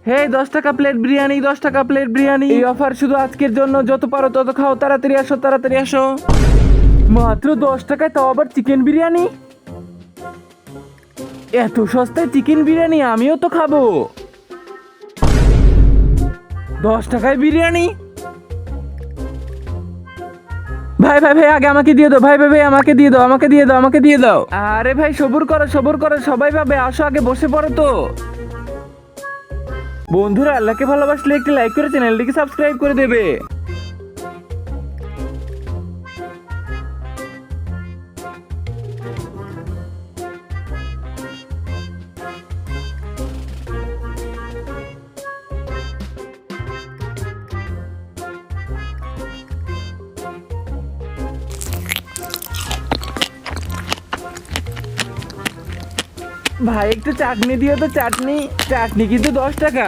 হে 10 টাকা প্লেট বিরিয়ানি, 10 টাকা প্লেট বিরিয়ানি। এই অফার শুধু আজকের জন্য, যত পারো তত খাও, তাড়াতাড়ি আসো তাড়াতাড়ি আসো। মাত্র 10 টাকায়, তাও আবার চিকেন বিরিয়ানি। এত সস্তায় চিকেন বিরিয়ানি আমিও তো খাবো। 10 টাকায় বিরিয়ানি। ভাই ভাই ভাই, আগে আমাকে দিয়ে দাও, ভাই ভাই ভাই, আমাকে দিয়ে দাও, আমাকে দিয়ে দাও, আমাকে দিয়ে দাও। আরে ভাই সবুর করো সবুর করো, সবাই পাবে, আসো আগে বসে পড়ো তো। বন্ধুরা, আল্লাহকে ভালোবাসলে একটি লাইক করে চ্যানেলটিকে সাবস্ক্রাইব করে দেবে। ভাই একটু চাটনি দিও তো, চাটনি। চাটনি কিন্তু 10 টাকা।